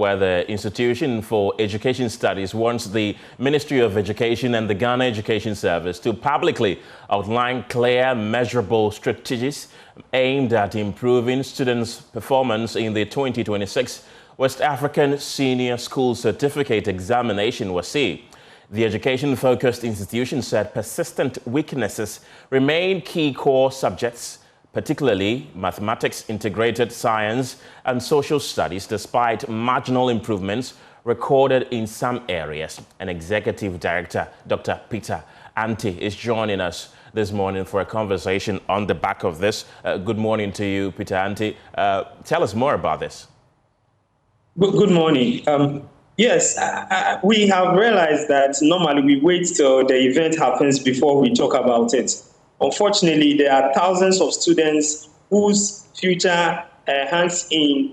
where the Institution for Education Studies wants the Ministry of Education and the Ghana Education Service to publicly outline clear, measurable strategies aimed at improving students' performance in the 2026 West African Senior School Certificate Examination, WASSCE. The education-focused institution said persistent weaknesses remain key core subjects, particularly mathematics, integrated science, and social studies, despite marginal improvements recorded in some areas. An executive director, Dr. Peter Ante, is joining us this morning for a conversation on the back of this. Good morning to you, Peter Ante. Tell us more about this. Good morning. Yes, we have realized that normally we wait till the event happens before we talk about it. Unfortunately, there are thousands of students whose future hangs in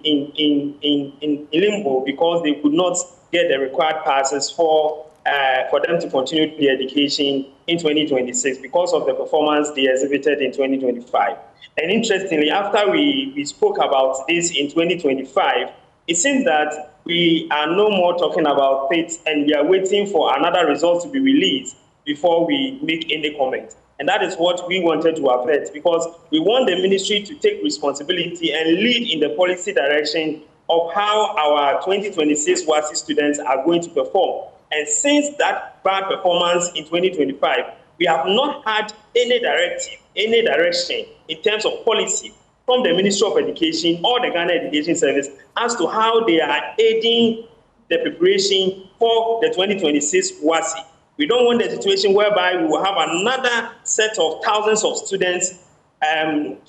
limbo because they could not get the required passes for them to continue their education in 2026 because of the performance they exhibited in 2025. And interestingly, after we spoke about this in 2025, it seems that we are no more talking about it and we are waiting for another result to be released before we make any comment. And that is what we wanted to avert, because we want the ministry to take responsibility and lead in the policy direction of how our 2026 WASSCE students are going to perform. And since that bad performance in 2025, we have not had any directive, any direction in terms of policy from the Ministry of Education or the Ghana Education Service as to how they are aiding the preparation for the 2026 WASSCE. We don't want the situation whereby we will have another set of thousands of students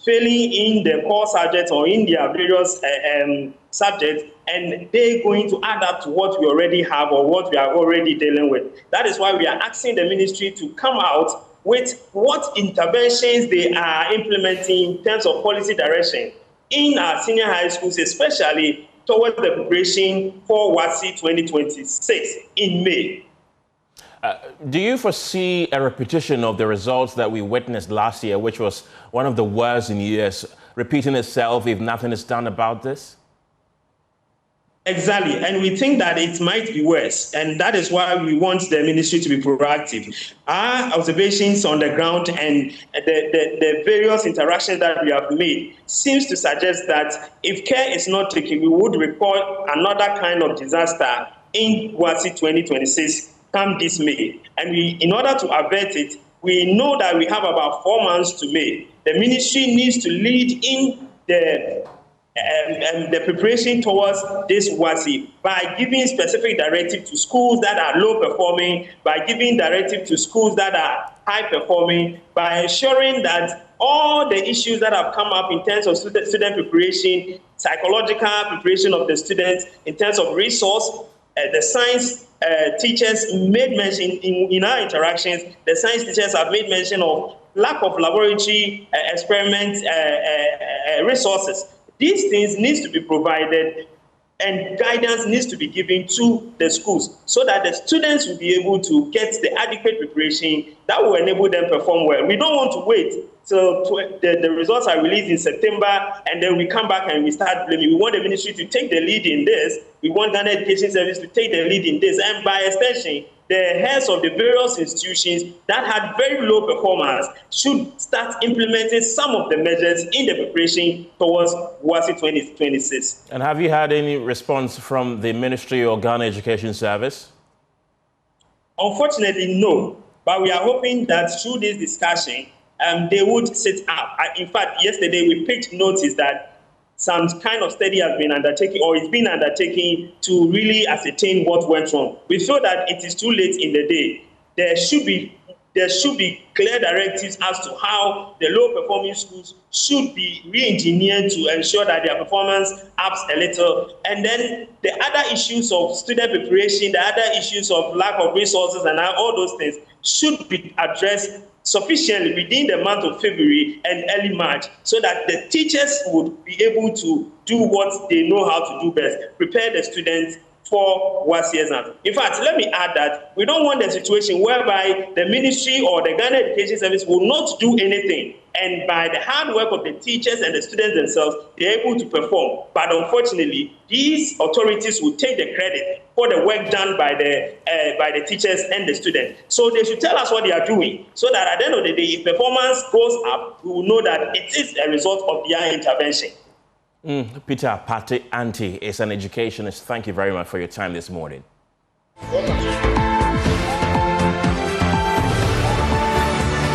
failing in the core subjects or in their various subjects, and they're going to add up to what we already have or what we are already dealing with. That is why we are asking the ministry to come out with what interventions they are implementing in terms of policy direction in our senior high schools, especially towards the preparation for WASSCE 2026 in May. Do you foresee a repetition of the results that we witnessed last year, which was one of the worst in years, repeating itself if nothing is done about this? Exactly, and we think that it might be worse, and that is why we want the ministry to be proactive. Our observations on the ground and the various interactions that we have made seems to suggest that if care is not taken, we would record another kind of disaster in WASSCE 2026 come this May. And in order to avert it, we know that we have about 4 months to May. The ministry needs to lead in the preparation towards this WASSCE by giving specific directive to schools that are low performing, by giving directive to schools that are high performing, by ensuring that all the issues that have come up in terms of student preparation, psychological preparation of the students, in terms of resource, the science teachers made mention in our interactions, the science teachers have made mention of lack of laboratory experiment resources. These things need to be provided and guidance needs to be given to the schools so that the students will be able to get the adequate preparation that will enable them to perform well. We don't want to wait till the results are released in September and then we come back and we start blaming. We want the ministry to take the lead in this. We want Ghana Education Service to take the lead in this. And by extension, the heads of the various institutions that had very low performance should start implementing some of the measures in the preparation towards WASSCE 2026. And have you had any response from the Ministry or Ghana Education Service? Unfortunately, no. But we are hoping that through this discussion, they would sit up. In fact, yesterday we picked notice that some kind of study has been undertaken or is being undertaken to really ascertain what went wrong. We feel that it is too late in the day. There should be clear directives as to how the low-performing schools should be re-engineered to ensure that their performance ups a little. And then the other issues of student preparation, the other issues of lack of resources and all those things should be addressed sufficiently within the month of February and early March so that the teachers would be able to do what they know how to do best, prepare the students for WASSCE exams. In fact, let me add that we don't want a situation whereby the ministry or the Ghana Education Service will not do anything And by the hard work of the teachers and the students themselves, they're able to perform. But unfortunately, these authorities will take the credit for the work done by the teachers and the students. So they should tell us what they are doing, so that at the end of the day, if performance goes up, we will know that it is a result of their intervention. Peter Pate Anti is an educationist. Thank you very much for your time this morning. Welcome.